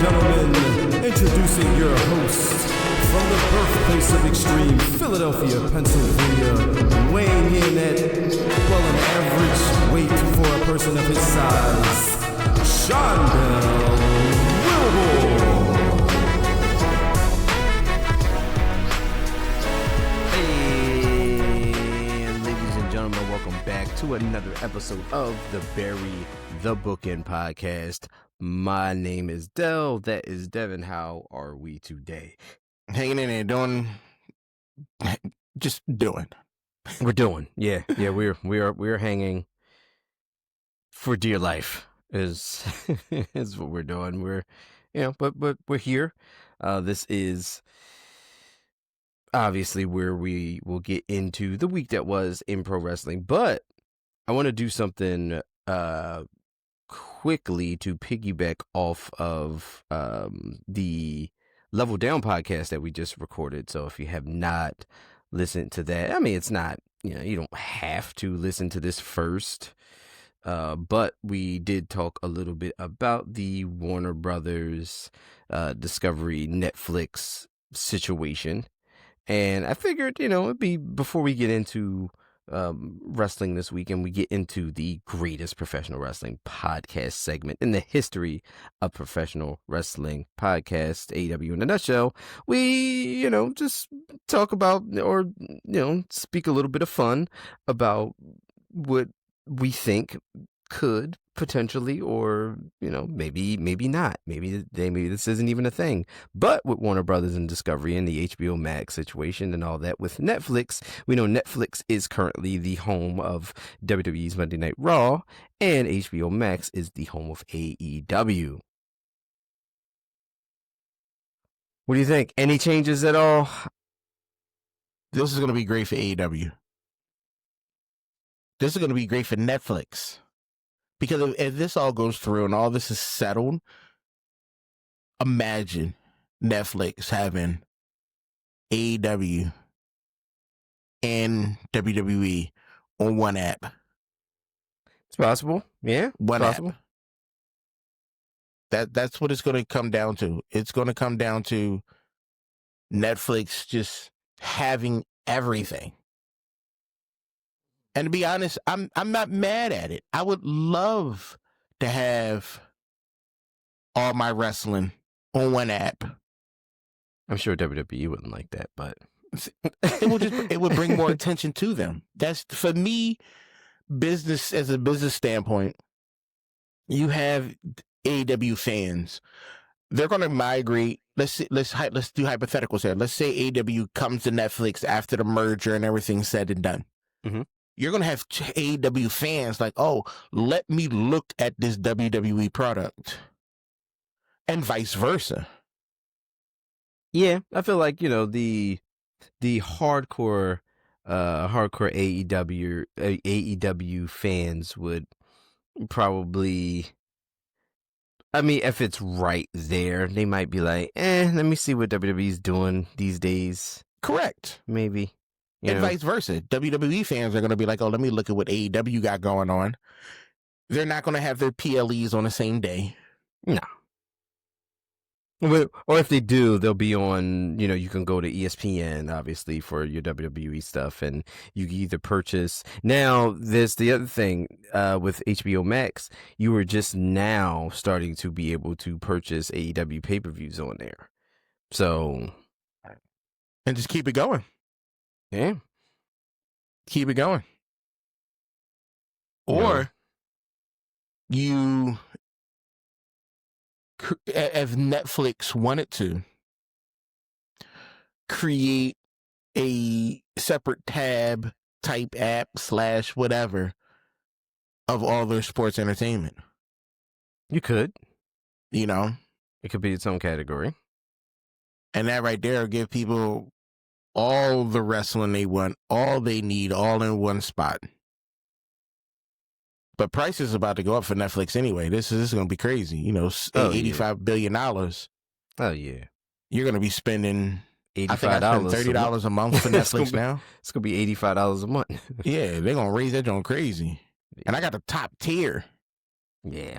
gentlemen, introducing your host from the birthplace of extreme, Philadelphia, Pennsylvania, weighing in at, well, an average weight for a person of his size, Shondell Wilbur. Welcome back to another episode of the Bury the Bookend podcast. My name is Dell. That is Devin. How are we today? Hanging in there, doing. We're doing. Yeah. We're hanging for dear life. Is what we're doing. We're, but we're here. This is obviously where we will get into the week that was in pro wrestling, but I want to do something quickly to piggyback off of the Level Down podcast that we just recorded. So if you have not listened to that, I mean, it's not, you don't have to listen to this first, but we did talk a little bit about the Warner Brothers Discovery Netflix situation. And I figured, it'd be before we get into wrestling this week and we get into the greatest professional wrestling podcast segment in the history of professional wrestling podcast, AEW in a nutshell, we, just talk about or, speak a little bit of fun about what we think could potentially, or maybe not, maybe this isn't even a thing, but with Warner Brothers and Discovery and the HBO Max situation and all that with Netflix, we know Netflix is currently the home of WWE's Monday Night Raw, and HBO Max is the home of AEW. What do you think? Any changes at all? This is going to be great for AEW. This is going to be great for Netflix. Because if this all goes through and all this is settled, imagine Netflix having AEW and WWE on one app. It's possible. Yeah. One possible. App. That's what it's going to come down to. It's going to come down to Netflix just having everything. And to be honest, I'm not mad at it. I would love to have all my wrestling on one app. I'm sure WWE wouldn't like that, but it would bring more attention to them. That's, for me, business, as a business standpoint, you have AEW fans. They're going to migrate. Let's do hypotheticals here. Let's say AEW comes to Netflix after the merger and everything's said and done. Mm-hmm. You're going to have AEW fans like, oh, let me look at this WWE product. And vice versa. Yeah, I feel like, the hardcore AEW fans would probably, I mean, if it's right there, they might be like, let me see what WWE's doing these days. Correct. Maybe. And vice versa. WWE fans are going to be like, oh, let me look at what AEW got going on. They're not going to have their PLEs on the same day. No. Or if they do, they'll be on, you can go to ESPN, obviously, for your WWE stuff, and you can either purchase. Now, there's the other thing with HBO Max, you were just now starting to be able to purchase AEW pay-per-views on there. So. And just keep it going. Yeah. Keep it going. Or you, if Netflix wanted to, create a separate tab type app / whatever of all their sports entertainment. You could. It could be its own category. And that right there will give people all the wrestling they want, all they need, all in one spot. But price is about to go up for Netflix anyway. This is going to be crazy. $85 billion. Oh, yeah. You're going to be spending $85, $30 a month for Netflix now. It's going to be $85 a month. Yeah, they're going to raise that joint crazy. And I got the top tier. Yeah.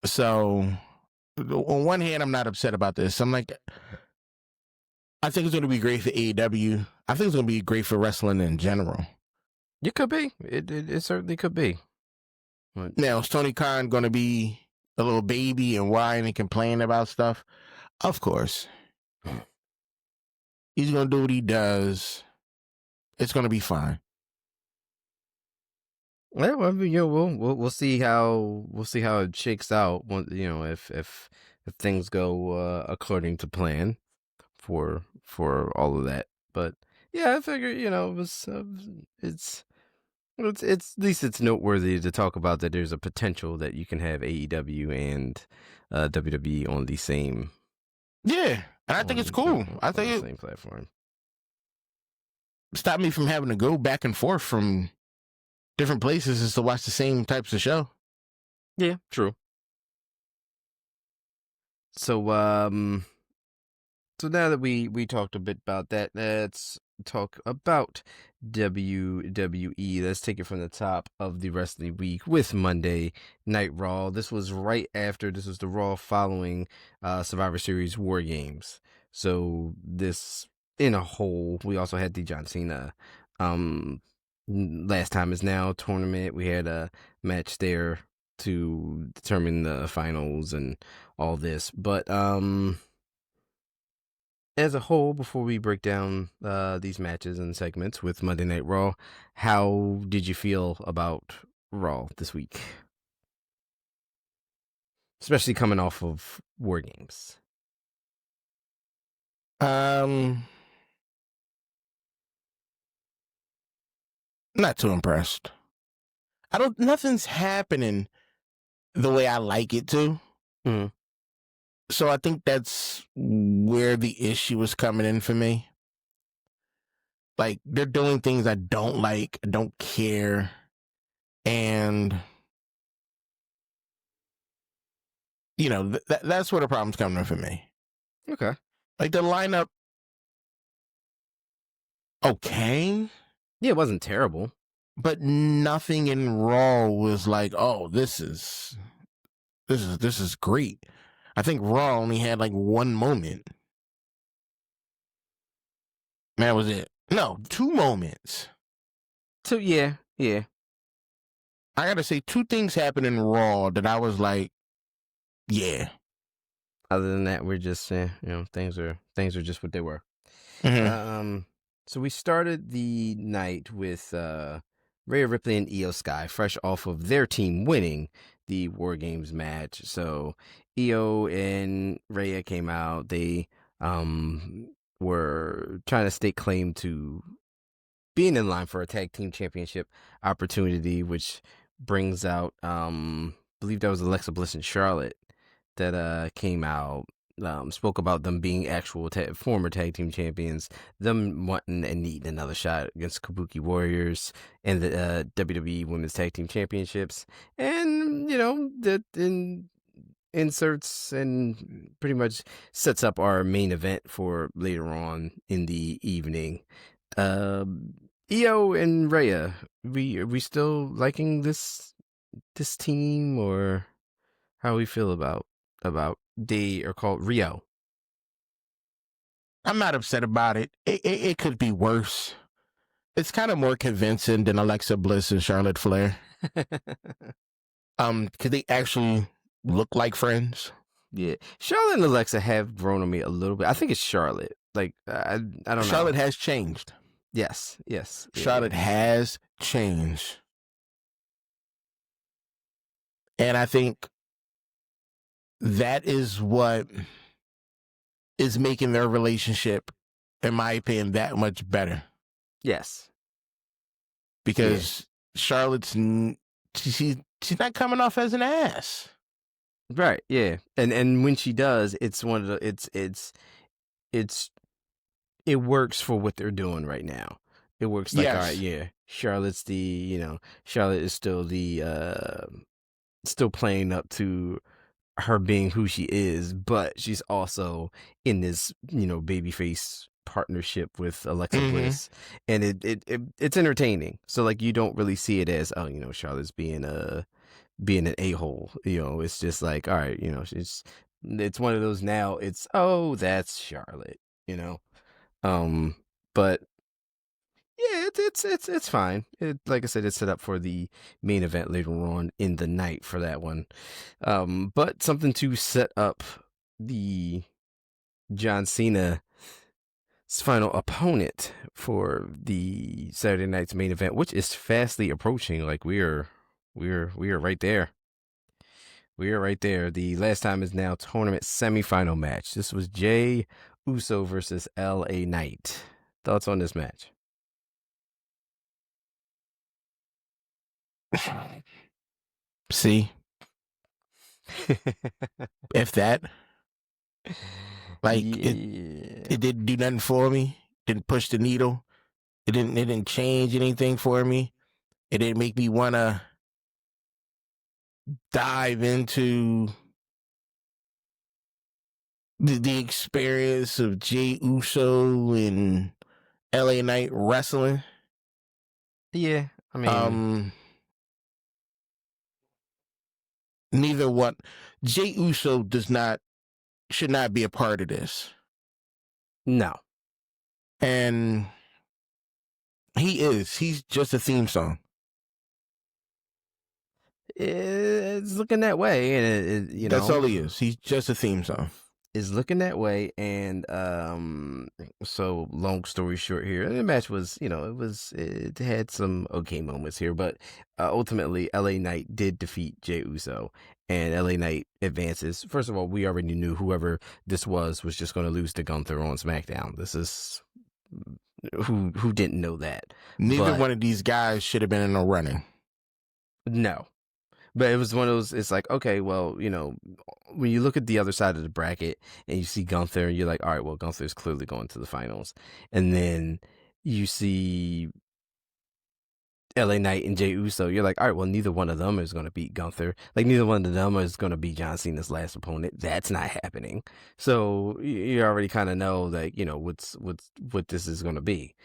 So on one hand, I'm not upset about this. I'm like, I think it's going to be great for AEW. I think it's going to be great for wrestling in general. It could be. It certainly could be. But Now, is Tony Khan going to be a little baby and whine and complain about stuff? Of course. He's going to do what he does. It's going to be fine. yeah, well, I mean, we'll see how it shakes out. If things go according to plan for all of that. But yeah, I figure it was it's at least it's noteworthy to talk about that. There's a potential that you can have AEW and WWE on the same. Yeah, and I think it's cool. I think the it same platform. stopped me from having to go back and forth from different places just to watch the same types of show. Yeah, true. So so now that we talked a bit about that, let's talk about WWE. Let's take it from the top of the wrestling week with Monday Night Raw. This was the Raw following Survivor Series War Games. So this in a whole, we also had the John Cena Last Time Is Now tournament. We had a match there to determine the finals and all this. But as a whole, before we break down these matches and segments with Monday Night Raw, how did you feel about Raw this week? Especially coming off of War Games. Not too impressed. Nothing's happening the way I like it to. Mhm. So I think that's where the issue is coming in for me. Like, they're doing things I don't like, I don't care, and that's where the problem's coming in for me. Okay. Like, the lineup, okay, Yeah, it wasn't terrible. but nothing in Raw was like, oh, this is great. I think Raw only had like one moment. That was it. No, 2 moments. So yeah. I gotta say, 2 things happened in Raw that I was like, yeah. Other than that, we're just things are just what they were. Mm-hmm. So we started the night with Rhea Ripley and Io Sky, fresh off of their team winning the War Games match. So Io and Rhea came out. They were trying to stake claim to being in line for a tag team championship opportunity, which brings out I believe that was Alexa Bliss and Charlotte that came out. Spoke about them being actual former tag team champions, them wanting and needing another shot against Kabuki Warriors and the WWE Women's Tag Team Championships, and that inserts and pretty much sets up our main event for later on in the evening. Io and Rhea, are we still liking this team, or how we feel about they are called Rio? I'm not upset about it. It could be worse. It's kind of more convincing than Alexa Bliss and Charlotte Flair. Could they actually look like friends? Yeah, Charlotte and Alexa have grown on me a little bit. I think it's Charlotte. Like I don't know. Charlotte has changed. Yes. Charlotte has changed. And I think that is what is making their relationship, in my opinion, that much better. Yes. Because Charlotte's she's not coming off as an ass. Right. Yeah. And when she does, it's one of the it works for what they're doing right now. It works like, Yes. all right, yeah. Charlotte's Charlotte is still still playing up to her being who she is, but she's also in this, babyface partnership with Alexa Bliss, and it's entertaining. So like, you don't really see it as, Charlotte's being an a-hole. It's just like, all right, she's it's one of those now. It's that's Charlotte, you know. But yeah, it's fine. Like I said, it's set up for the main event later on in the night for that one. But something to set up the John Cena's final opponent for the Saturday night's main event, which is fastly approaching. Like we're right there. We are right there. The last time is now tournament semifinal match. This was Jey Uso versus LA Knight. Thoughts on this match? See, if that, like, it didn't do nothing for me. Didn't push the needle. It didn't change anything for me. It didn't make me want to dive into the experience of Jey Uso and LA Knight wrestling. Yeah, I mean, neither one. Jey Uso should not be a part of this. No. And he's just a theme song. It's looking that way, and that's all he is. He's just a theme song. Is looking that way, and so long story short, here the match was, it had some okay moments here, but ultimately, LA Knight did defeat Jey Uso, and LA Knight advances. First of all, we already knew whoever this was just going to lose to Gunther on SmackDown. This is who didn't know that. Neither one of these guys should have been in the running. No. But it was one of those, it's like, okay, well, when you look at the other side of the bracket and you see Gunther, you're like, all right, well, Gunther's clearly going to the finals. And then you see LA Knight and Jey Uso, you're like, all right, well, neither one of them is going to beat Gunther. Like, neither one of them is going to be John Cena's last opponent. That's not happening. So you already kind of know, like, what this is going to be.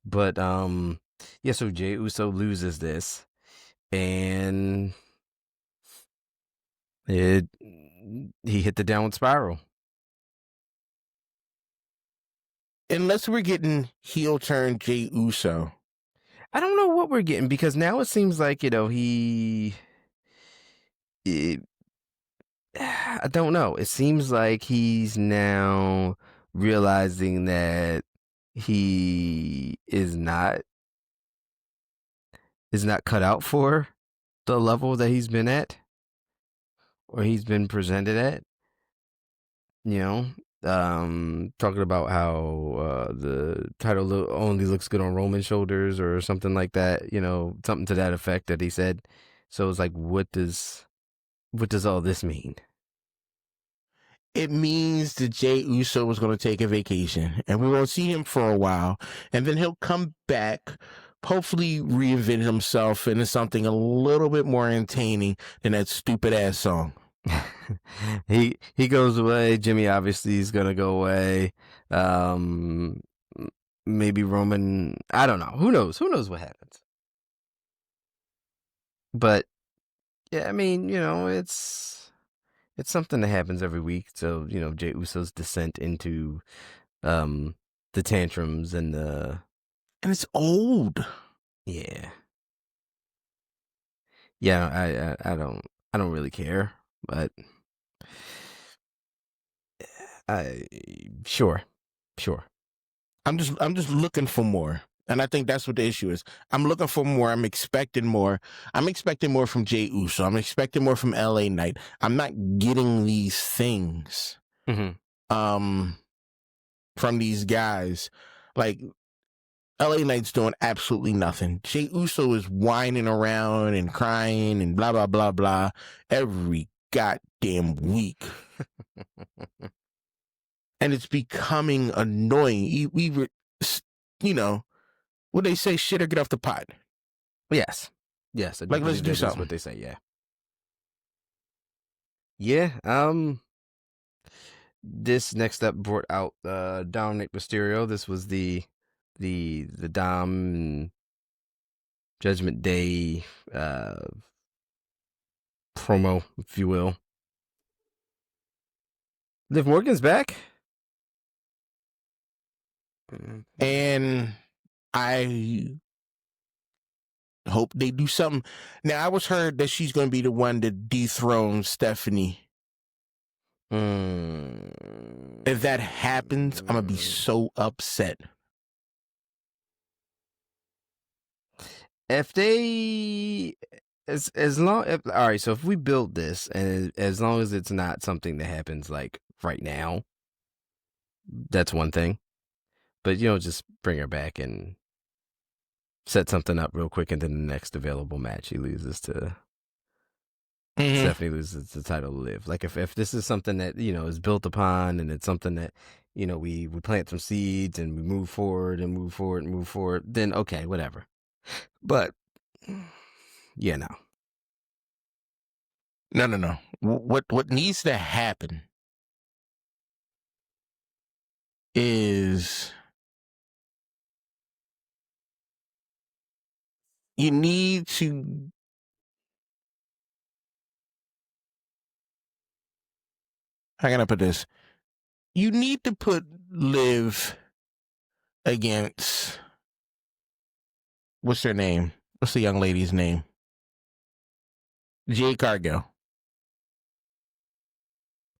But, yeah, so Jey Uso loses this, and he hit the downward spiral. Unless we're getting heel turn Jey Uso, I don't know what we're getting, because now it seems like, I don't know. It seems like he's now realizing that he is not cut out for the level that he's been at, or he's been presented at. Talking about how the title only looks good on Roman's shoulders or something like that, something to that effect that he said. So it's like, what does all this mean? It means that Jey Uso was going to take a vacation, and we won't see him for a while, and then he'll come back, hopefully reinvent himself into something a little bit more entertaining than that stupid ass song. He goes away. Jimmy obviously is gonna go away. Maybe Roman. I don't know. Who knows? Who knows what happens? But yeah, I mean, it's something that happens every week. So Jey Uso's descent into the tantrums and it's old. Yeah. I don't really care, but sure. I'm just looking for more. And I think that's what the issue is. I'm looking for more. I'm expecting more. I'm expecting more from Jey Uso. I'm expecting more from LA Knight. I'm not getting these things from these guys. Like, LA Knight's doing absolutely nothing. Jey Uso is whining around and crying and blah, blah, blah, blah every goddamn week. And it's becoming annoying. We were, what they say, shit or get off the pot. Yes. Like, let's do something. That's what they say, yeah. Yeah, this next up brought out Dominic Mysterio. This was the Dom Judgment Day promo, if you will. Liv Morgan's back. And I hope they do something. Now, I was heard that she's going to be the one to dethrone Stephanie. If that happens, I'm going to be so upset. If they, as long, all right, so if we build this, and as long as it's not something that happens like right now, that's one thing. But, just bring her back and set something up real quick, and then the next available match, she loses to, Stephanie loses the title to Liv. Like, if this is something that, is built upon, and it's something that, we plant some seeds, and we move forward, then okay, whatever. But, yeah, no. No. What needs to happen is you need to how can I put this? You need to put Liv against what's her name? What's the young lady's name? Jade Cargill.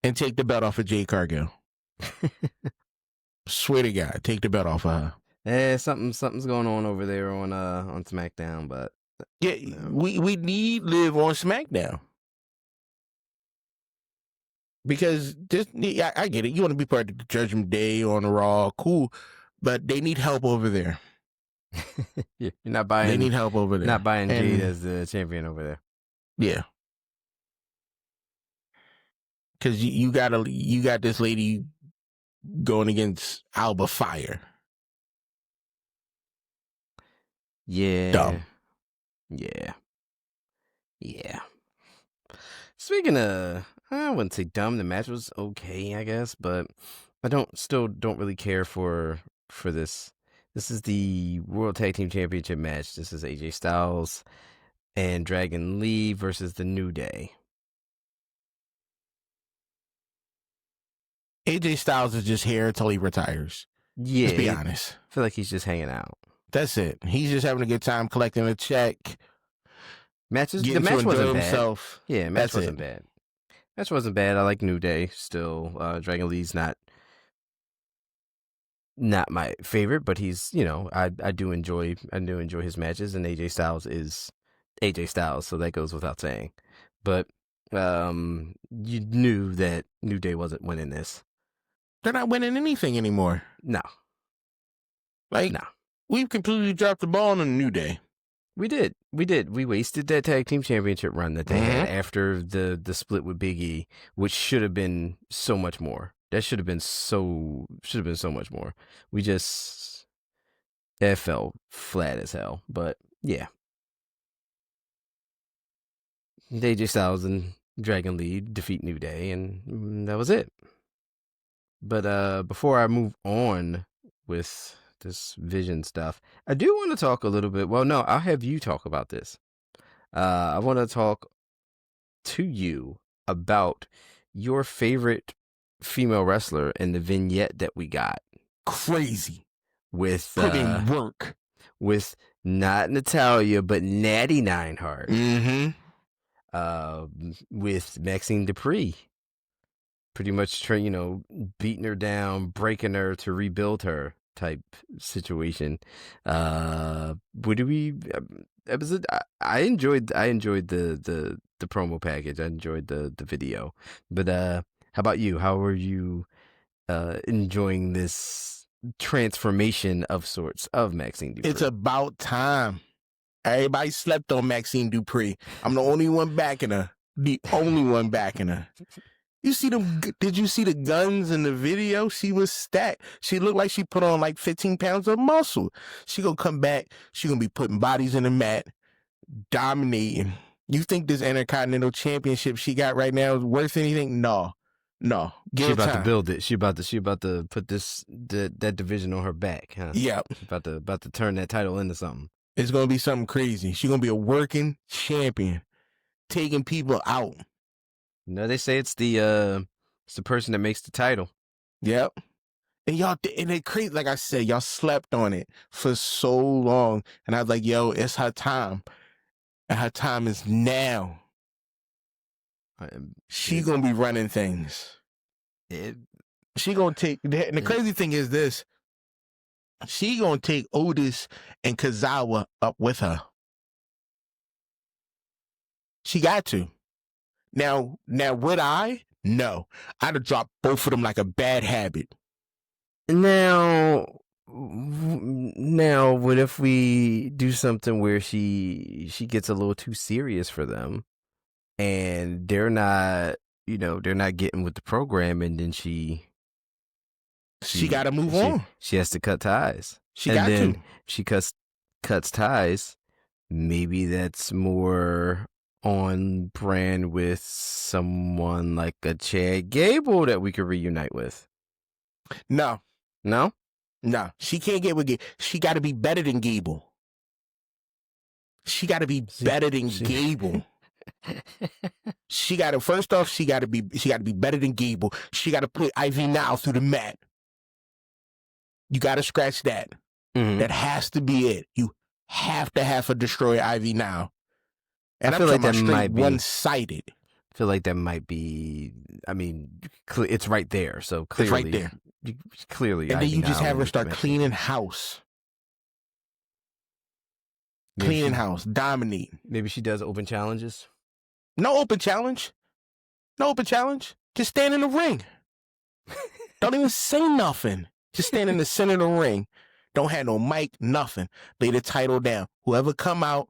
And take the belt off of Jade Cargill. Swear to God, take the belt off of her. Something's going on over there on SmackDown, but yeah, we need Liv on SmackDown because I get it. You want to be part of the Judgment Day on Raw, cool, but they need help over there. Yeah, you're not buying. They need help over there. Not buying Jade as the champion over there. Yeah, because you got this lady going against Alba Fire. Yeah. Dumb. Yeah. Speaking of, I wouldn't say dumb. The match was okay, I guess, but I don't really care for this. This is the World Tag Team Championship match. This is AJ Styles and Dragon Lee versus the New Day. AJ Styles is just here until he retires. Yeah. Let's be honest. I feel like he's just hanging out. That's it. He's just having a good time collecting a check. The match wasn't bad. Himself. Yeah, match wasn't bad. Match wasn't bad. I like New Day still. Dragon Lee's not my favorite, but he's, I do enjoy his matches, and AJ Styles is AJ Styles, so that goes without saying. But you knew that New Day wasn't winning this. They're not winning anything anymore. No. No. We've completely dropped the ball on the New Day. We did. We wasted that tag team championship run that they had after the split with Big E, which should have been so much more. That should have been so much more. It fell flat as hell. But yeah. AJ Styles and Dragon Lee defeat New Day, and that was it. But before I move on with this Vision stuff, I do want to talk a little bit. Well, no, I'll have you talk about this. I want to talk to you about your favorite female wrestler in the vignette that we got. Crazy. With put in work. With not Natalya, but Natty Neidhart. With Maxine Dupree. Pretty much, beating her down, breaking her to rebuild her type situation. What do we? I enjoyed the promo package. I enjoyed the video. But how about you? How are you enjoying this transformation of sorts of Maxine Dupree? It's about time. Everybody slept on Maxine Dupree. I'm the only one backing her. The only one backing her. You see them? Did you see the guns in the video? She was stacked. She looked like she put on like 15 pounds of muscle. She gonna come back. She gonna be putting bodies in the mat, dominating. You think this Intercontinental Championship she got right now is worth anything? No. She about to build it. She about to put that division on her back, huh? Yeah. About to turn that title into something. It's gonna be something crazy. She's gonna be a working champion, taking people out. No, they say it's the It's the person that makes the title. Yep. And y'all, and it crazy. Like I said, y'all slept on it for so long. And I was like, yo, it's her time. And her time is now. She gonna be running things. She gonna take, and the crazy thing is this, she gonna take Otis and Kazawa up with her. She got to. Now would I? No. I'd have dropped both of them like a bad habit. Now, what if we do something where she gets a little too serious for them, and they're not getting with the program, and then she got to move on. She has to cut ties. She cuts ties. Maybe that's more on brand with someone like a Chad Gable that we could reunite with. No. She can't get with Gable. She got to be better than Gable. She got to be better than Gable. She got to, first off, she got to be better than Gable. She got to put Ivy Now through the mat. You got to scratch that. Mm-hmm. That has to be it. You have to have a destroy Ivy Now. And I feel like that might be one-sided. I feel like that might be. I mean, it's right there. So clearly, it's right there. Clearly, and then you just have her start cleaning house. Cleaning house, dominate. Maybe she does open challenges. No open challenge. Just stand in the ring. Don't even say nothing. Just stand in the center of the ring. Don't have no mic, nothing. Lay the title down. Whoever come out,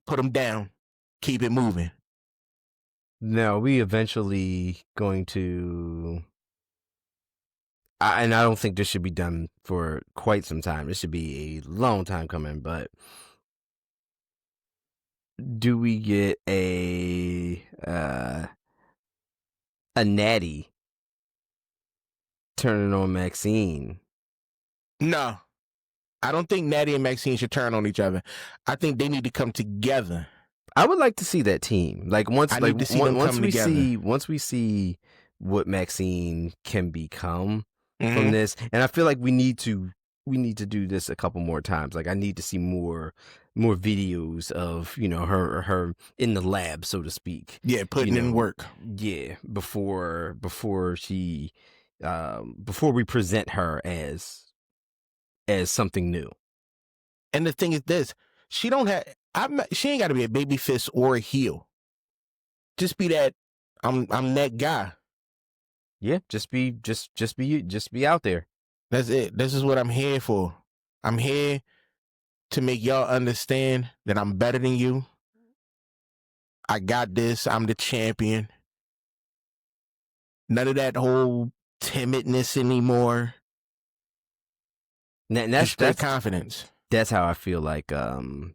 put them down. Keep it moving. No, we eventually going to... and I don't think this should be done for quite some time. This should be a long time coming, but do we get a Natty turning on Maxine? No. I don't think Natty and Maxine should turn on each other. I think they need to come together. I would like to see that team. Once we see what Maxine can become from this, and I feel like we need to do this a couple more times. Like I need to see more videos of her in the lab, so to speak. Yeah, putting in work. Yeah, before we present her as something new. And the thing is this, she ain't got to be a baby fist or a heel. Just be that I'm that guy. Yeah, just be out there. That's it. This is what I'm here for. I'm here to make y'all understand that I'm better than you. I got this. I'm the champion. None of that whole timidness anymore. And that's confidence. That's how I feel like.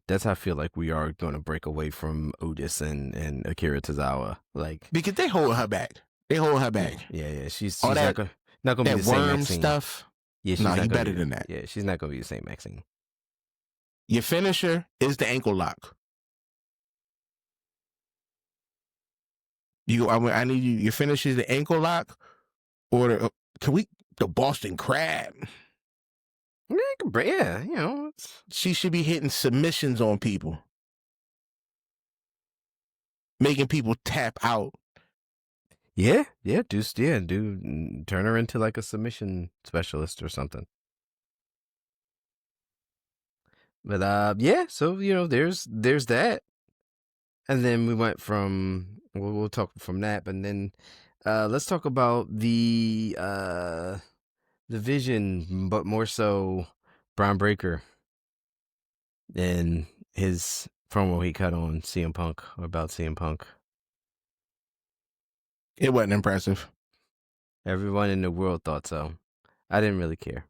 That's how I feel like we are going to break away from Otis and Akira Tozawa. Like because they hold her back. Yeah. She's not going to be the same worm Maxine. Stuff. Yeah, she's you better than that. Yeah, she's not going to be the same Maxine. Your finisher is the ankle lock. I need you. Your finisher is the ankle lock, or the Boston Crab. Yeah, she should be hitting submissions on people, making people tap out. Yeah, turn her into like a submission specialist or something. But so there's that, and then we went from we'll talk from that, but then let's talk about the Vision, but more so Braun Breaker and his promo he cut on CM Punk or about CM Punk. It wasn't impressive. Everyone in the world thought so. I didn't really care.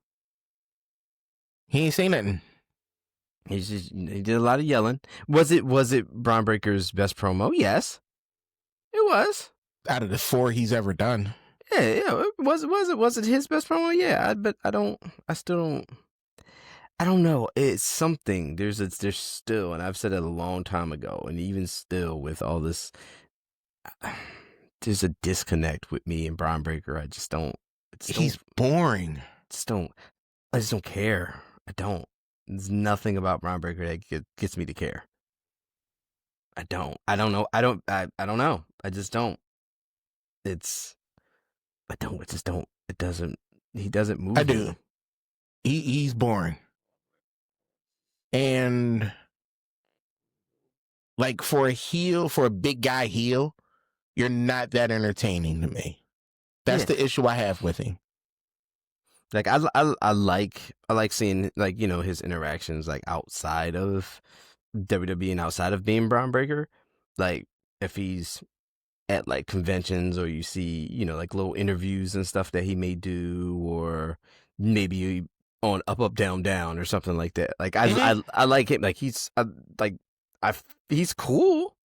He ain't say nothing. He did a lot of yelling. Was it Braun Breaker's best promo? Yes, it was. Out of the 4 he's ever done. Yeah. Was it his best promo? Yeah, but I don't know. It's something. There's still, and I've said it a long time ago, and even still with all this, there's a disconnect with me and Braun Breaker. I just don't. He's boring. I just don't care. I don't. There's nothing about Braun Breaker that gets me to care. I don't know. I don't know. I just don't. I just don't. He doesn't move. I do. He's boring. And like for a big guy heel, you're not that entertaining to me. That's the issue I have with him. Like I like seeing like, you know, his interactions like outside of WWE and outside of being Braun Breaker. Like if he's at like conventions, or you see, you know, like little interviews and stuff that he may do, or maybe on Up Down Down or something like that. Like I like him. Like he's he's cool,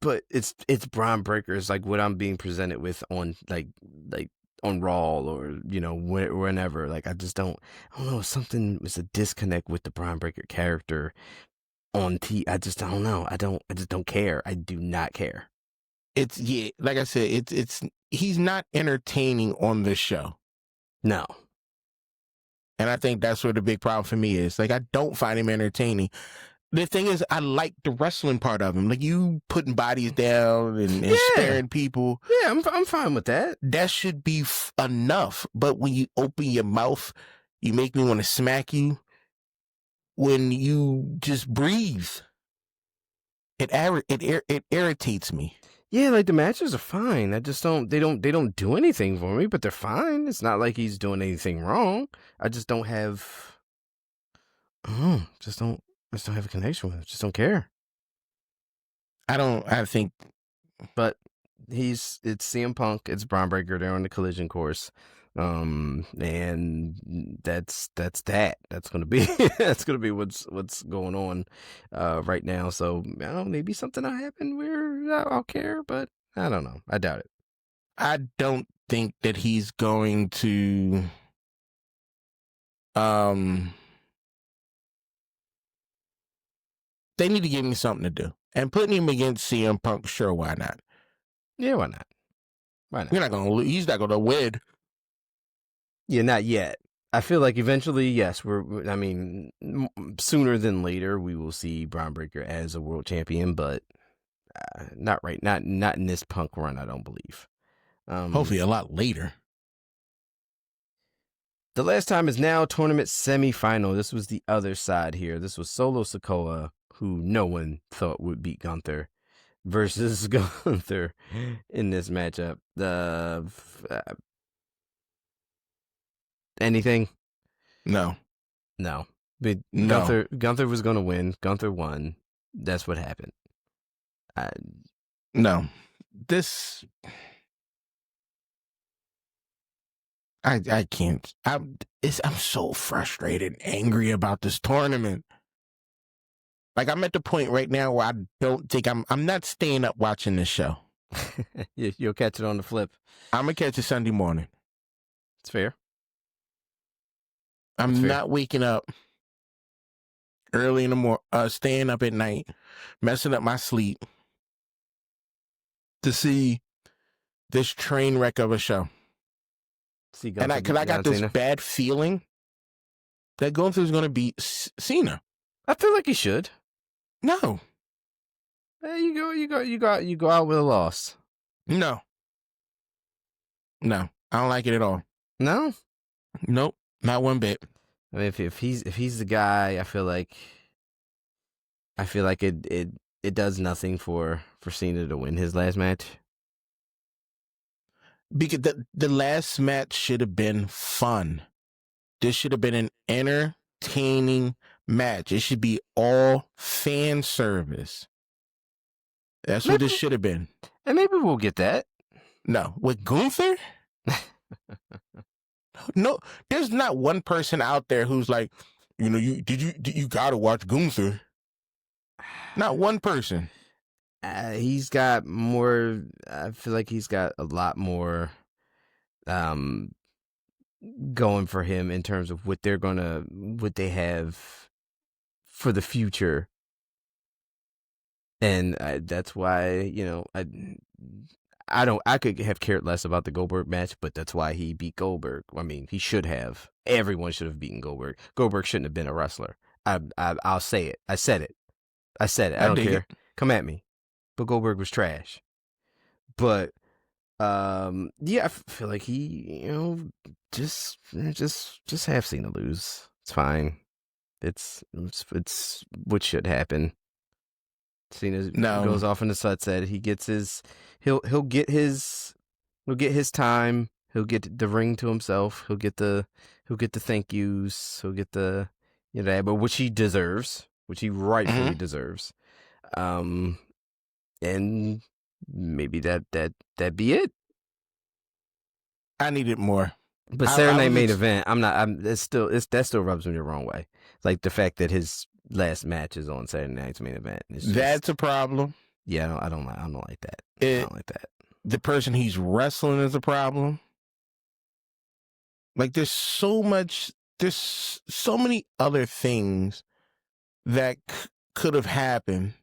but it's Braun Breaker is like what I'm being presented with on like on Raw, or, you know, whenever. Like I don't know, something is a disconnect with the Braun Breaker character on I just don't know. I just don't care. I do not care. It's like I said, it's he's not entertaining on this show. No. And I think that's where the big problem for me is. Like, I don't find him entertaining. The thing is, I like the wrestling part of him. Like, you putting bodies down and sparing people. Yeah, I'm fine with that. That should be enough. But when you open your mouth, you make me want to smack you. When you just breathe, it irritates me. Yeah, like the matches are fine. I just don't. They don't do anything for me, but they're fine. It's not like he's doing anything wrong. I just don't have. Just don't have a connection with him. Just don't care. I think. But it's CM Punk. It's Braun Breaker. They're on the collision course. And that's that. That's gonna be what's going on right now. So I don't know, maybe something will happen where I'll care, but I don't know. I doubt it. I don't think that he's going to they need to give me something to do. And putting him against CM Punk, sure, why not? Yeah, why not? You're not gonna lose. He's not gonna win. Yeah, not yet. I feel like eventually, yes, sooner than later, we will see Braun Breaker as a world champion, but not right, not in this Punk run, I don't believe. Hopefully a lot later. The last time is now tournament semifinal. This was the other side here. This was Solo Sikoa, who no one thought would beat Gunther, versus Gunther in this matchup. Anything? No. But Gunther was going to win. Gunther won. That's what happened. No. This... I can't. I'm so frustrated and angry about this tournament. Like, I'm at the point right now where I don't think I'm not staying up watching this show. You'll catch it on the flip. I'm going to catch it Sunday morning. It's fair. I'm not waking up early in the morning, staying up at night, messing up my sleep to see this train wreck of a show. Because I got this bad feeling that Gunther's going to beat Cena. I feel like he should. No. Hey, you go out with a loss. No. I don't like it at all. No? Nope. Not one bit. I mean, if he's the guy, I feel like it does nothing for Cena to win his last match. Because the last match should have been fun. This should have been an entertaining match. It should be all fan service. That's what this should have been. And maybe we'll get that. No. With Gunther? No, there's not one person out there who's like, you know, you gotta watch Gunther. Not one person. He's got more. I feel like he's got a lot more going for him in terms of what they have for the future, and that's why, you know, I could have cared less about the Goldberg match, but that's why he beat Goldberg. I mean, he should have. Everyone should have beaten Goldberg. Goldberg shouldn't have been a wrestler. I'll say it. I said it. I don't care. Come at me. But Goldberg was trash. But yeah, I feel like he, just have Cena lose. It's fine. It's what should happen. Cena goes off in the sunset. He gets his he'll get his time. He'll get the ring to himself. He'll get the thank yous. He'll get the but which he deserves, which he rightfully deserves. And maybe that be it. I needed more. But Saturday Night Main Event, that still rubs me the wrong way. Like the fact that his last match is on Saturday Night's Main Event. That's a problem. Yeah, I don't like that. I don't like that. The person he's wrestling is a problem. Like there's so many other things that could have happened.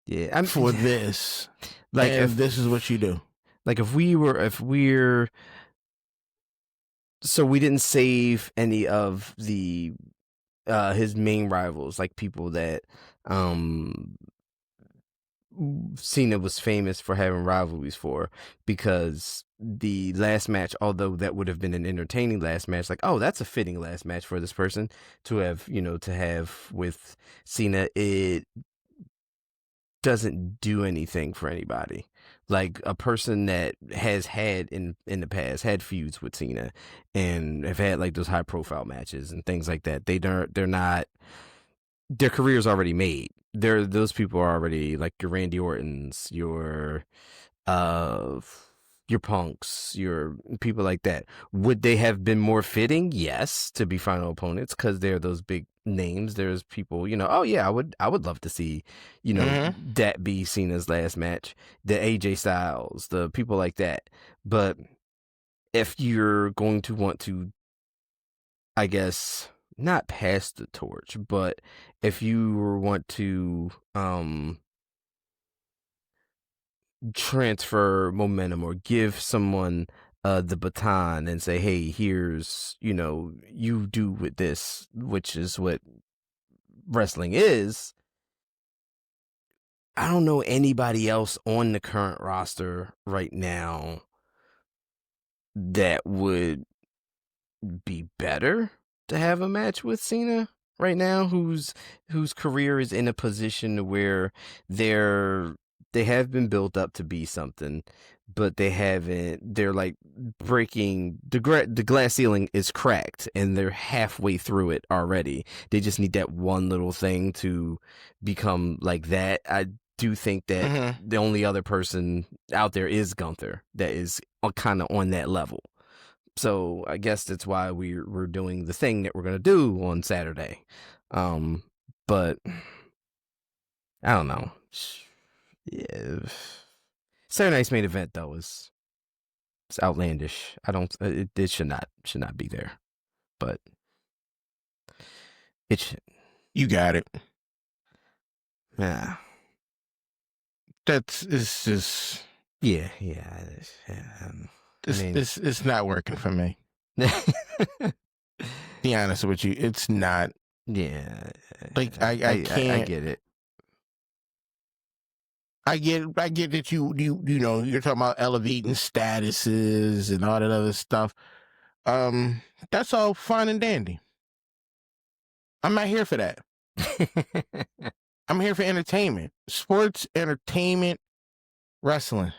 Yeah, for this. Like if this is what you do. Like if we're so we didn't save any of the his main rivals, like people that Cena was famous for having rivalries for, because the last match, although that would have been an entertaining last match, like, oh, that's a fitting last match for this person to have with Cena, it doesn't do anything for anybody. Like a person that has had in the past had feuds with Cena and have had like those high profile matches and things like that. They're not, their career's already made. Those people are already like your Randy Ortons, your Punks, your people like that. Would they have been more fitting? Yes, to be final opponents, because they're those big names. There's people, oh yeah, I would love to see, that be Cena's last match. The AJ Styles, the people like that. But if you're going to want to, I guess, not pass the torch, but if you want to transfer momentum or give someone the baton and say, hey, here's, you do with this, which is what wrestling is. I don't know anybody else on the current roster right now that would be better to have a match with Cena right now, whose career is in a position where they have been built up to be something, but they're like breaking, the glass ceiling is cracked and they're halfway through it already. They just need that one little thing to become like that. I do think that the only other person out there is Gunther that is kind of on that level. So I guess that's why we're doing the thing that we're going to do on Saturday. But I don't know. Yeah. Saturday Night's Main Event though it's outlandish. It should not be there. But it should. You got it. Yeah. It's just yeah. It's not working for me. Be honest with you, it's not. Yeah. Like I can't. I get it. I get that you're talking about elevating statuses and all that other stuff. That's all fine and dandy. I'm not here for that. I'm here for entertainment, sports, entertainment, wrestling.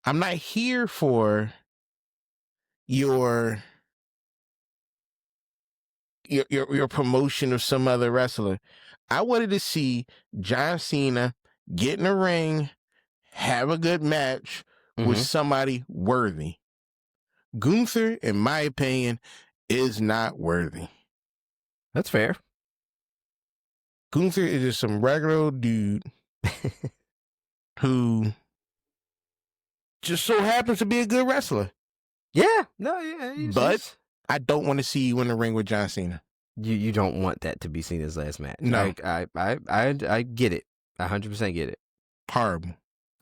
I'm not here for your promotion of some other wrestler. I wanted to see John Cena get in a ring, have a good match with somebody worthy. Gunther, in my opinion, is not worthy. That's fair. Gunther is just some regular old dude who just so happens to be a good wrestler. Yeah. No, yeah. But I don't want to see you in the ring with John Cena. You don't want that to be Cena's last match. No. I get it. I 100% get it. Horrible.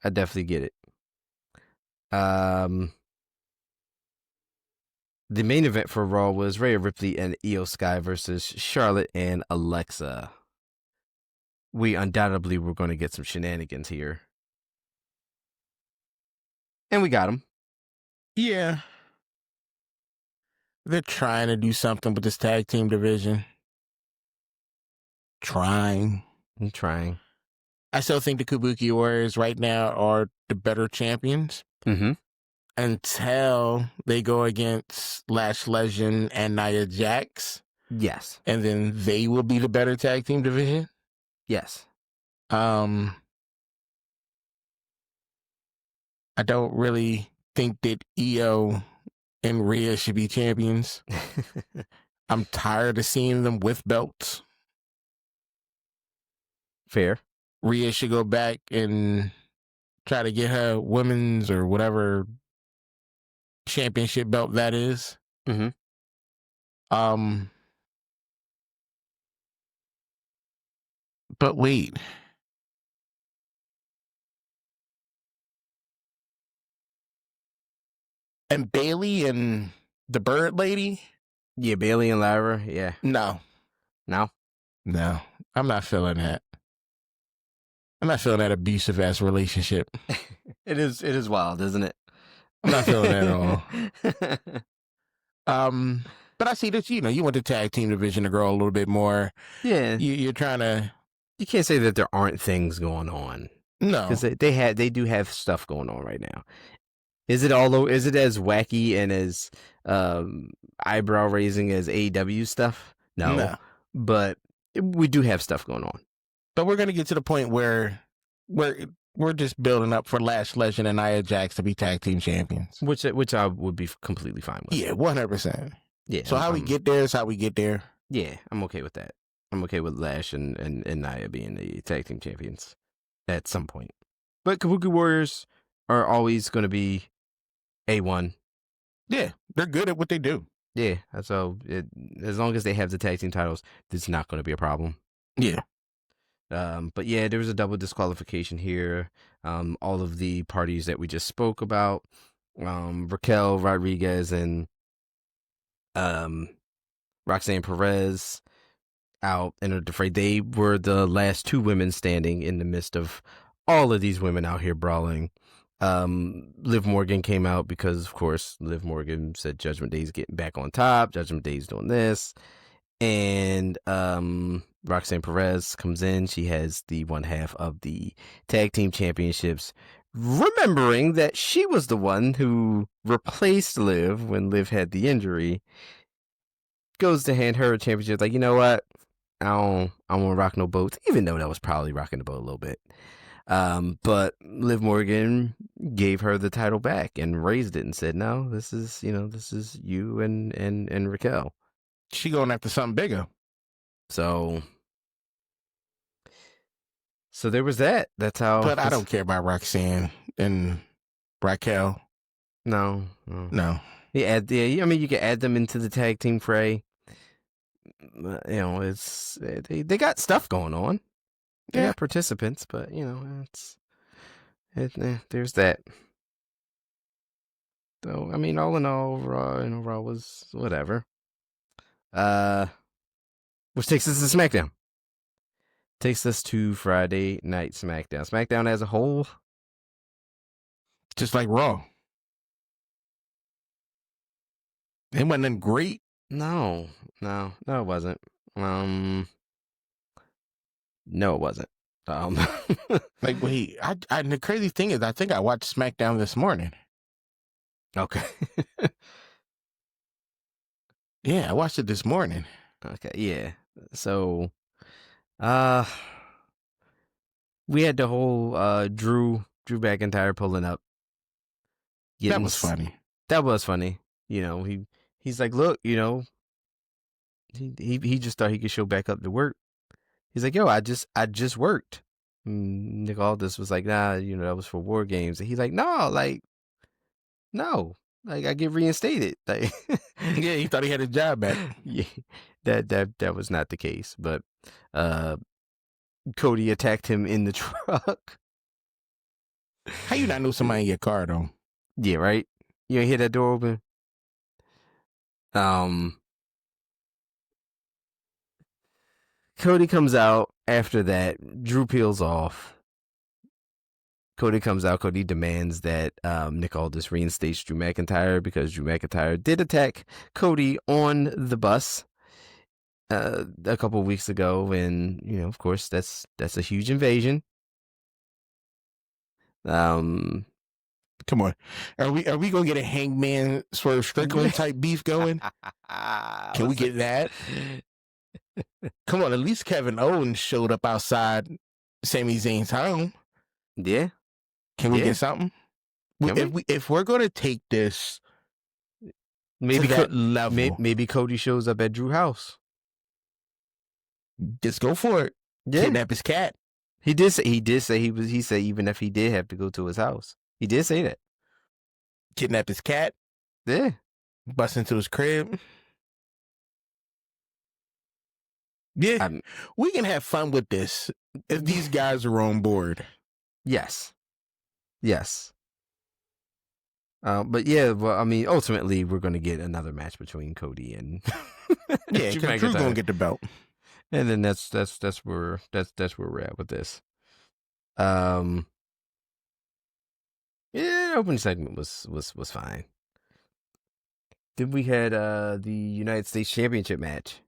I definitely get it. The main event for Raw was Rhea Ripley and Io Sky versus Charlotte and Alexa. We undoubtedly were going to get some shenanigans here. And we got them. Yeah. They're trying to do something with this tag team division. I'm Trying. trying. I still think the Kabuki Warriors right now are the better champions Mm-hmm. until they go against Lash Legend and Nia Jax, Yes. and then they will be the better tag team division. Yes. I don't really think that Io and Rhea should be champions. I'm tired of seeing them with belts. Fair. Rhea should go back and try to get her women's or whatever championship belt that is. Mm-hmm. But wait. And Bailey and the Bird Lady? Yeah, Bailey and Lyra. Yeah. No. No? No. I'm not feeling that. I'm not feeling that abusive ass relationship. It is wild, isn't it? I'm not feeling that at all. But I see that, you want the tag team division to grow a little bit more. Yeah. You're trying to. You can't say that there aren't things going on. No. Because they do have stuff going on right now. Is it as wacky and as eyebrow raising as AEW stuff? No. But we do have stuff going on. But we're gonna get to the point where we're just building up for Lash Legend and Nia Jax to be tag team champions. Which I would be completely fine with. Yeah, 100%. Yeah. So how we get there is how we get there. Yeah, I'm okay with that. I'm okay with Lash and Nia being the tag team champions at some point. But Kabuki Warriors are always going to be A1. Yeah, they're good at what they do. Yeah, so as long as they have the tag team titles, it's not going to be a problem. Yeah. But yeah, there was a double disqualification here. All of the parties that we just spoke about, Raquel Rodriguez and Roxanne Perez out entered the fray. They were the last two women standing in the midst of all of these women out here brawling. Liv Morgan came out because, of course, Liv Morgan said Judgment Day's getting back on top. Judgment Day's doing this. And Roxanne Perez comes in. She has the one half of the tag team championships, remembering that she was the one who replaced Liv when Liv had the injury. Goes to hand her a championship. Like, you know what? I don't want to rock no boats, even though that was probably rocking the boat a little bit. But Liv Morgan gave her the title back and raised it and said, no, this is you and Raquel. She going after something bigger. So there was that. That's how. But I don't care about Roxanne and Raquel. No. Yeah, you can add them into the tag team fray. It's they got stuff going on. They got participants, but there's that. So I mean, all in all, Raw was whatever. Which takes us to SmackDown. Takes us to Friday Night SmackDown. SmackDown as a whole, just like Raw. It wasn't great. No, it wasn't. No, it wasn't. Like, wait, I the crazy thing is, I think I watched SmackDown this morning. Okay. Yeah, I watched it this morning. Okay, yeah. So, we had the whole Drew McIntyre pulling up. That was funny. That was funny. He's like, look, he just thought he could show back up to work. He's like, yo, I just worked. Nick Aldis was like, nah, that was for War Games. And he's like, no, I get reinstated. Like, yeah, he thought he had his job back. Yeah, that was not the case. But Cody attacked him in the truck. How you not know somebody in your car though? Yeah, right. You ain't hear that door open. Cody comes out after that. Drew peels off. Cody comes out. Cody demands that Nick Aldis reinstates Drew McIntyre because Drew McIntyre did attack Cody on the bus a couple of weeks ago, and of course, that's a huge invasion. Come on, are we gonna get a Hangman Swerve Strickland type beef going? Can we get that? Come on, at least Kevin Owens showed up outside Sami Zayn's home. Yeah. Can we get something? If we're gonna take this maybe to that level, maybe Cody shows up at Drew's house. Just go for it. Yeah. Kidnap his cat. He said even if he did have to go to his house. He did say that. Kidnap his cat. Yeah. Bust into his crib. Yeah. We can have fun with this if these guys are on board. Yes. But yeah, well, I mean, ultimately, we're going to get another match between Cody and yeah, because Drew's going to get the belt, and then that's where we're at with this. Yeah, opening segment was fine. Then we had the United States Championship match.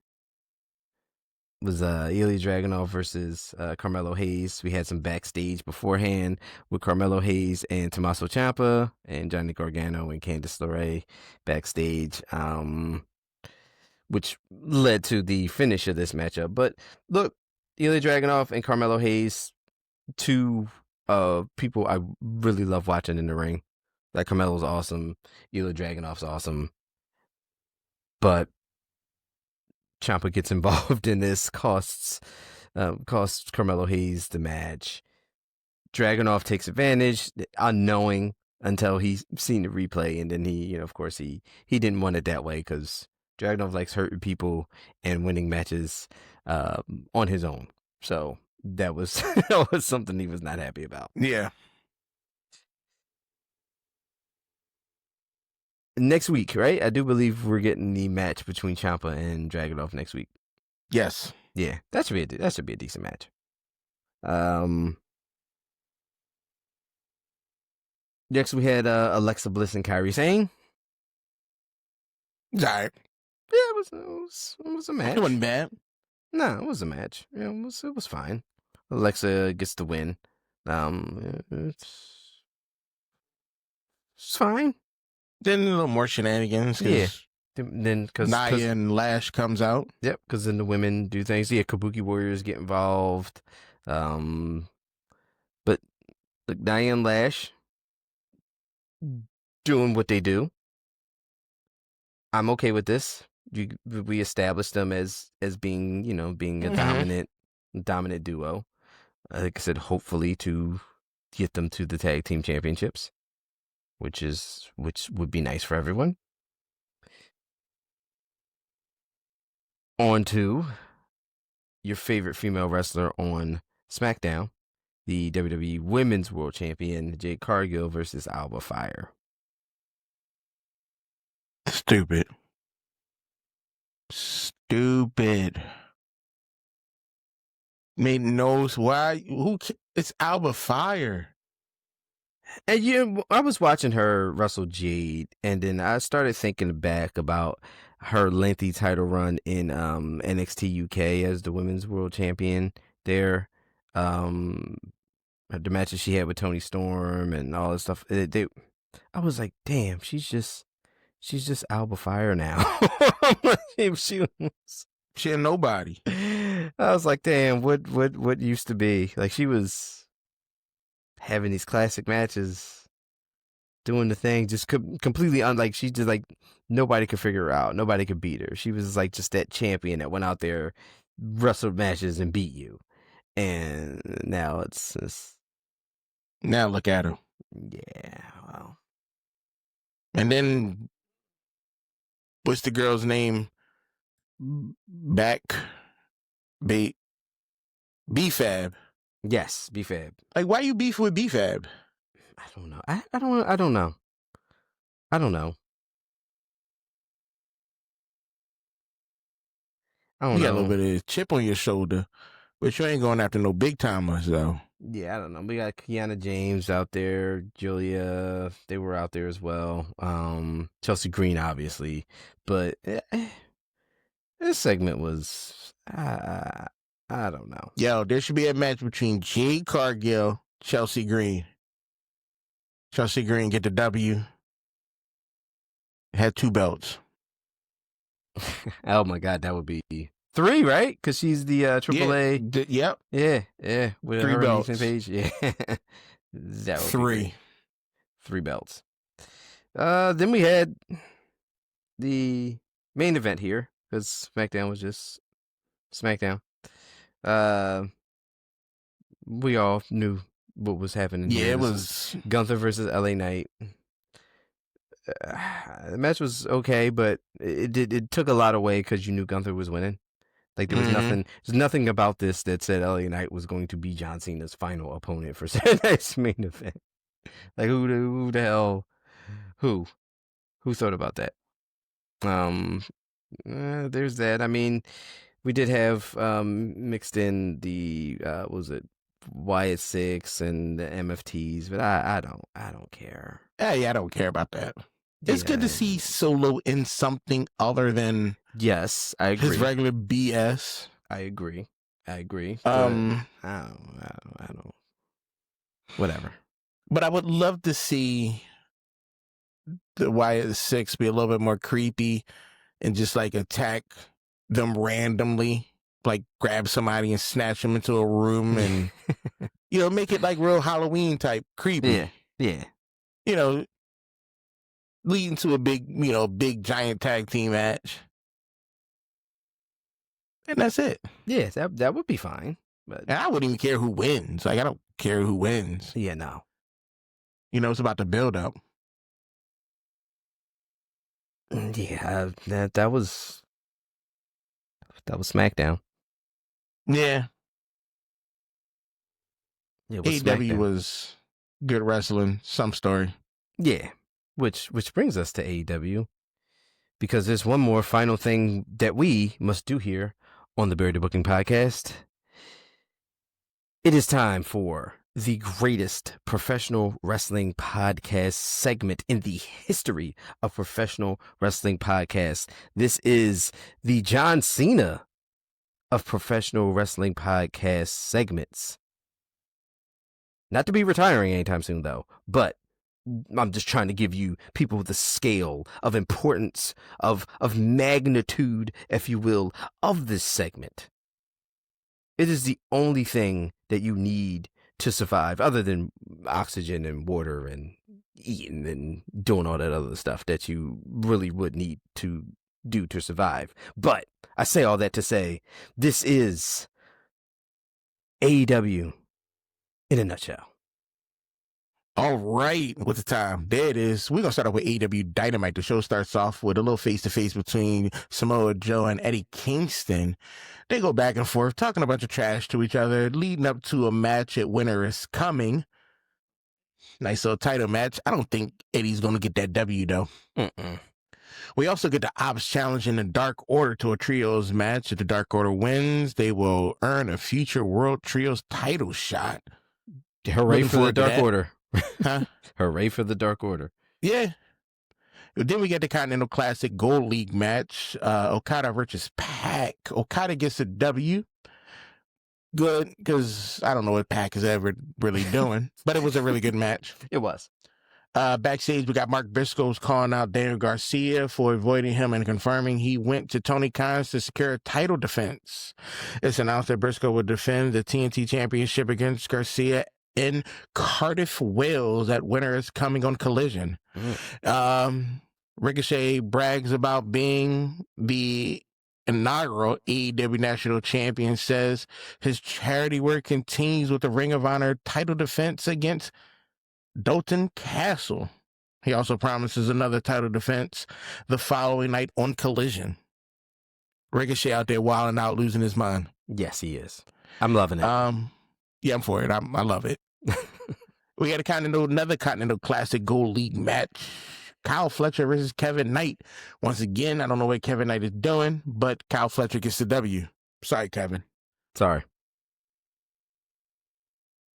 It was Ilya Dragunov versus Carmelo Hayes. We had some backstage beforehand with Carmelo Hayes and Tommaso Ciampa and Johnny Gargano and Candice LeRae backstage, which led to the finish of this matchup. But look, Ilya Dragunov and Carmelo Hayes, two people I really love watching in the ring. Like, Carmelo's awesome, Ilya Dragunov's awesome, but Ciampa gets involved in this, costs Carmelo Hayes the match. Dragunov takes advantage, unknowing until he's seen the replay, and then he, of course, he didn't want it that way because Dragunov likes hurting people and winning matches on his own. So that was something he was not happy about. Yeah. Next week, right? I do believe we're getting the match between Ciampa and Dragunov next week. Yes. Yeah, that should be a decent match. Next we had Alexa Bliss and Kairi Sane. All right. Yeah, it was a match. It wasn't bad. No, it was a match. Yeah, it was fine. Alexa gets the win. It's fine. Then a little more shenanigans. Yeah. Then because Nia and Lash comes out. Yep, because then the women do things. Yeah, Kabuki Warriors get involved. But look, Nia and Lash doing what they do. I'm okay with this. We established them as being a dominant duo. Like I said, hopefully to get them to the tag team championships, which would be nice for everyone. On to your favorite female wrestler on SmackDown, the WWE Women's World Champion, Jade Cargill versus Alba Fire. Stupid. Made knows why. It's Alba Fire. And I was watching her wrestle Jade, and then I started thinking back about her lengthy title run in NXT UK as the Women's World Champion there. The matches she had with Toni Storm and all this stuff. I was like, damn, she's just Alba Fire now. She had nobody. I was like, damn, what used to be? Like, she was having these classic matches, doing the thing, just completely unlike, she just like, nobody could figure her out. Nobody could beat her. She was like just that champion that went out there, wrestled matches and beat you. And now it's now look at her. Yeah, wow. And then what's the girl's name? B-Fab. Yes, B-Fab. Like, why you beef with B-Fab? I don't know. I don't know. I don't know. I don't You got a know. little bit of chip on your shoulder, but you ain't going after no big timers, though. Yeah, I don't know. We got Kiana James out there, Julia. They were out there as well. Chelsea Green, obviously, but this segment was I don't know. Yo, there should be a match between Jade Cargill, Chelsea Green. Chelsea Green get the W. Had 2 belts. Oh my God, that would be 3, right? Because she's the AAA. Yep. Yeah. With 3 her and belts. Ethan Page. Yeah, that would 3. be great. 3 belts. Then we had the main event here because SmackDown was just SmackDown. We all knew what was happening. Yeah, here. it This was Gunther versus LA Knight. The match was okay, but it took a lot away because you knew Gunther was winning. Like there was nothing about this that said LA Knight was going to be John Cena's final opponent for Saturday's main event. Like who the hell, who thought about that? There's that. I mean, we did have mixed in the what was it, Wyatt Six and the MFTs, but I don't care. yeah, I don't care about that. It's good to see Solo in something other than yes, I agree. his regular BS. I agree. But I don't. Whatever. But I would love to see the Wyatt Six be a little bit more creepy and just like attack them randomly, like grab somebody and snatch them into a room and make it like real Halloween type creepy. Yeah. Leading to a big giant tag team match. And that's it. Yeah, that would be fine. But and I wouldn't even care who wins. Like I don't care who wins. Yeah, no. It's about the build up. Yeah, that was SmackDown. Yeah. AEW was good wrestling, some story. Yeah, which brings us to AEW, because there's one more final thing that we must do here on the Buried Booking Podcast. It is time for the greatest professional wrestling podcast segment in the history of professional wrestling podcasts. This is the John Cena of professional wrestling podcast segments. Not to be retiring anytime soon, though, but I'm just trying to give you people the scale of importance, of magnitude, if you will, of this segment. It is the only thing that you need to survive, other than oxygen and water and eating and doing all that other stuff that you really would need to do to survive. But I say all that to say, this is AEW in a nutshell. All right, what's the time? There it is. We're going to start off with AEW Dynamite. The show starts off with a little face-to-face between Samoa Joe and Eddie Kingston. They go back and forth, talking a bunch of trash to each other, leading up to a match at Winter is Coming. Nice little title match. I don't think Eddie's going to get that W, though. We also get the Ops challenging the Dark Order to a Trios match. If the Dark Order wins, they will earn a future World Trios title shot. Hooray for the Dark Order. Huh? Hooray for the Dark Order. Yeah. Then we get the Continental Classic Gold League match. Okada versus Pac. Okada gets a W. Good, because I don't know what Pac is ever really doing, but it was a really good match. It was. Backstage, we got Mark Briscoe's calling out Daniel Garcia for avoiding him and confirming he went to Tony Khan to secure a title defense. It's announced that Briscoe would defend the TNT Championship against Garcia in Cardiff, Wales. That Winter is Coming on Collision. Ricochet brags about being the inaugural AEW National Champion, says his charity work continues with the Ring of Honor title defense against Dalton Castle. He also promises another title defense the following night on Collision. Ricochet out there wilding out, losing his mind. Yes, he is. I'm loving it. Yeah, I'm for it. I love it. We got another Continental Classic Gold League match. Kyle Fletcher versus Kevin Knight. Once again, I don't know what Kevin Knight is doing, but Kyle Fletcher gets the W. Sorry, Kevin. Sorry.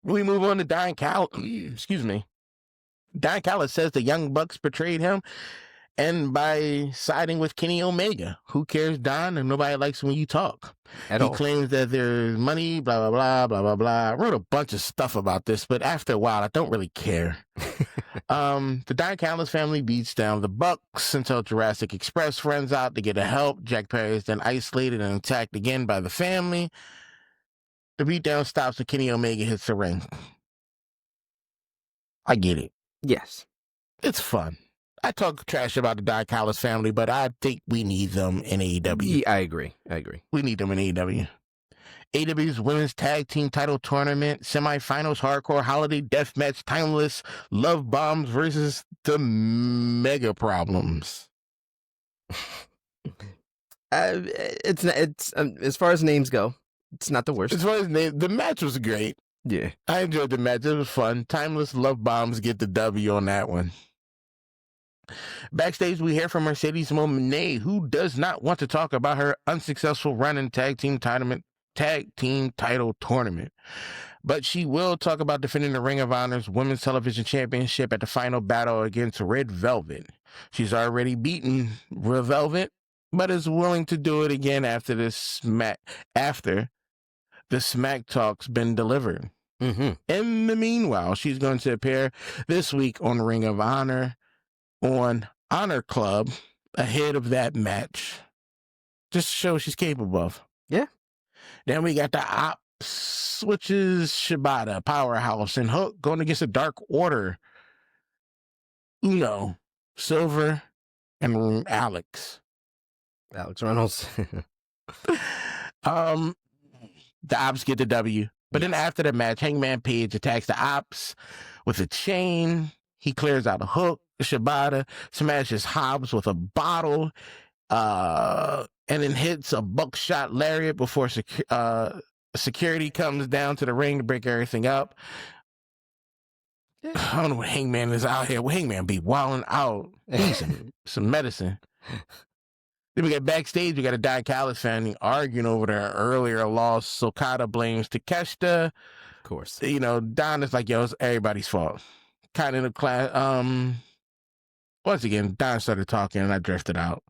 We move on to Don Cal. Excuse me. Don Callis says the Young Bucks betrayed him, and by siding with Kenny Omega. Who cares, Don? And nobody likes when you talk. He claims that there's money, blah, blah, blah, blah, blah, blah. I wrote a bunch of stuff about this, but after a while, I don't really care. The Don Callis family beats down the Bucks until Jurassic Express runs out to get help. Jack Perry is then isolated and attacked again by the family. The beatdown stops when Kenny Omega hits the ring. I get it. Yes. It's fun. I talk trash about the Don Callis family, but I think we need them in AEW. Yeah, I agree. We need them in AEW. AEW's Women's Tag Team Title Tournament, Semifinals, Hardcore Holiday Deathmatch, Timeless, Love Bombs versus the Mega Problems. It's as far as names go, it's not the worst. As far as the match was great. Yeah. I enjoyed the match. It was fun. Timeless, Love Bombs get the W on that one. Backstage, we hear from Mercedes Moné, who does not want to talk about her unsuccessful run in tag team title tournament. But she will talk about defending the Ring of Honor's Women's Television Championship at the final battle against Red Velvet. She's already beaten Red Velvet, but is willing to do it again after the Smack Talk's been delivered. Mm-hmm. In the meanwhile, she's going to appear this week on Ring of Honor on Honor Club ahead of that match. Just to show what she's capable of. Yeah. Then we got the Ops, which is Shibata, Powerhouse, and Hook going against the Dark Order. Uno, Silver, and Alex. Alex Reynolds. The Ops get the W. But then after the match, Hangman Page attacks the Ops with a chain. He clears out a Hook. Shibata smashes Hobbs with a bottle, and then hits a buckshot lariat before security comes down to the ring to break everything up. I don't know what Hangman is out here. Hangman be wilding out. Need some medicine. Then we get backstage. We got a Don Callis family arguing over their earlier loss. Sokata blames Takeshita. Of course. You know, Don is like, yo, it's everybody's fault. Kind of the class. Once again, Don started talking and I drifted out.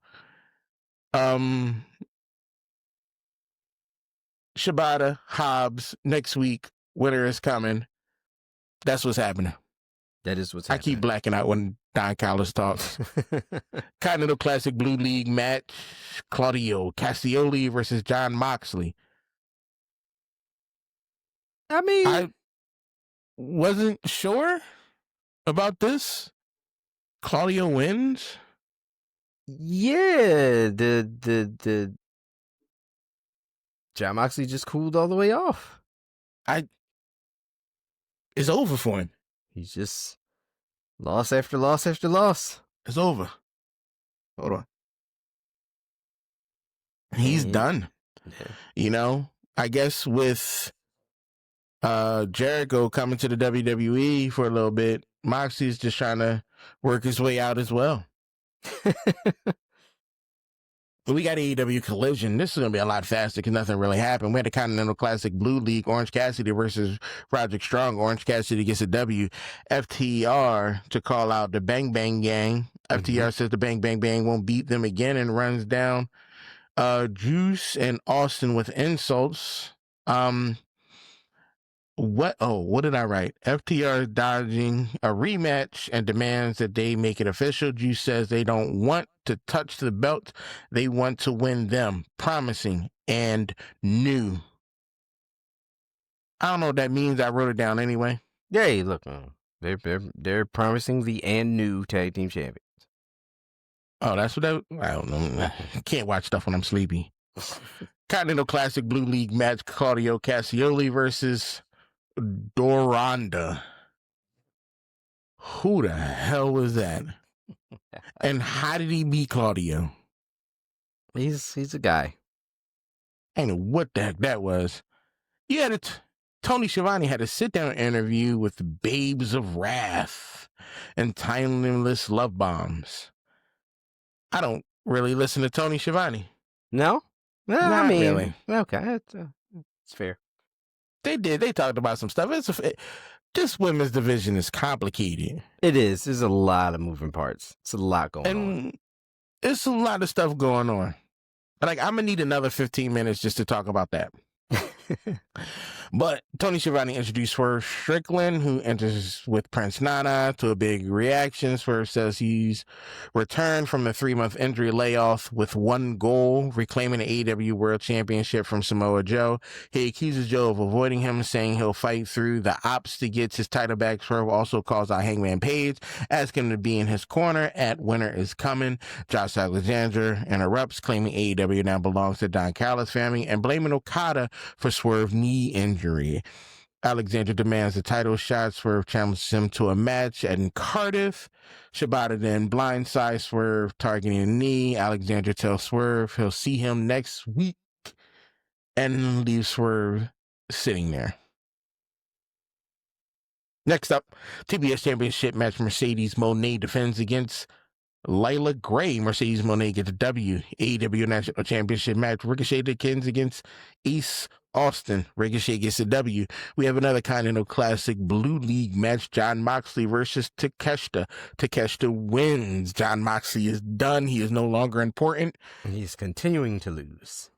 Shibata, Hobbs, next week, winter is coming. That's what's happening. That is what's I happening. keep blacking out when Don Callis talks. Kind of the classic Blue League match. Claudio Castagnoli versus Jon Moxley. I mean, I wasn't sure about this. Claudio wins. yeah, the Jon Moxley just cooled all the way off. It's over for him. He's just loss after loss after loss. It's over. Hold on. He's done. Yeah. You know, I guess with Jericho coming to the WWE for a little bit, Moxie's just trying to work his way out as well. We got AEW Collision. This is going to be a lot faster because nothing really happened. We had the Continental Classic Blue League, Orange Cassidy versus Roderick Strong. Orange Cassidy gets a W. FTR to call out the Bang Bang Gang. FTR says the Bang Bang Bang won't beat them again and runs down Juice and Austin with insults. What did I write? FTR is dodging a rematch and demands that they make it official. Juice says they don't want to touch the belt. They want to win them. Promising and new. I don't know what that means. I wrote it down anyway. Hey, look, they're promising the and new tag team champions. Oh, that's what I don't know. I can't watch stuff when I'm sleepy. Continental Classic Blue League match. Claudio Castagnoli versus Doranda. Who the hell was that? And how did he beat Claudio? He's a guy. I don't know what the heck that was. You had it. Tony Schiavone had a sit-down interview with Babes of Wrath and Timeless Love Bombs. I don't really listen to Tony Schiavone. No? Well, I Not mean, really. okay, it's fair. They talked about some stuff. This women's division is complicated. It is. There's a lot of moving parts. It's a lot going on. And it's a lot of stuff going on. Like, I'm going to need another 15 minutes just to talk about that. But Tony Schiavone introduced Swerve Strickland, who enters with Prince Nana to a big reaction. Swerve says he's returned from the 3-month injury layoff with one goal, reclaiming the AEW World Championship from Samoa Joe. He accuses Joe of avoiding him, saying he'll fight through the ops to get his title back. Swerve also calls out Hangman Page, asking him to be in his corner at Winter is Coming. Josh Alexander interrupts, claiming AEW now belongs to Don Callis' family and blaming Okada for Swerve knee injury. Alexander demands a title shot. Swerve challenges him to a match in Cardiff. Shibata then blindsides Swerve, targeting a knee. Alexander tells Swerve he'll see him next week and leaves Swerve sitting there. Next up, TBS Championship match. Mercedes Moné defends against Lila Gray. Mercedes Moné gets a W. AEW National Championship match. Ricochet defends against Ace Austin. Ricochet gets a W. We have another Continental Classic Blue League match. Jon Moxley versus Takeshita. Takeshita wins. Jon Moxley is done. He is no longer important. He's continuing to lose.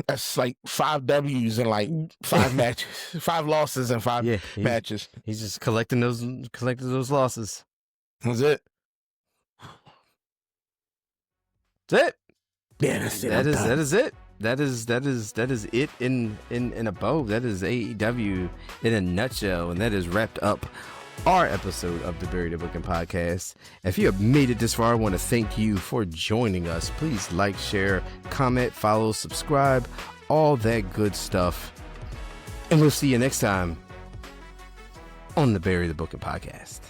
That's like 5 W's in like 5 matches. 5 losses in 5 matches. He's just collecting those losses. That's it. That's it. Yeah, that's it. That is it. That is it in a bow. That is AEW in a nutshell, and that has wrapped up our episode of the Buried in Booking podcast. If you have made it this far, I want to thank you for joining us. Please like, share, comment, follow, subscribe, all that good stuff. And we'll see you next time on the Buried in Booking podcast.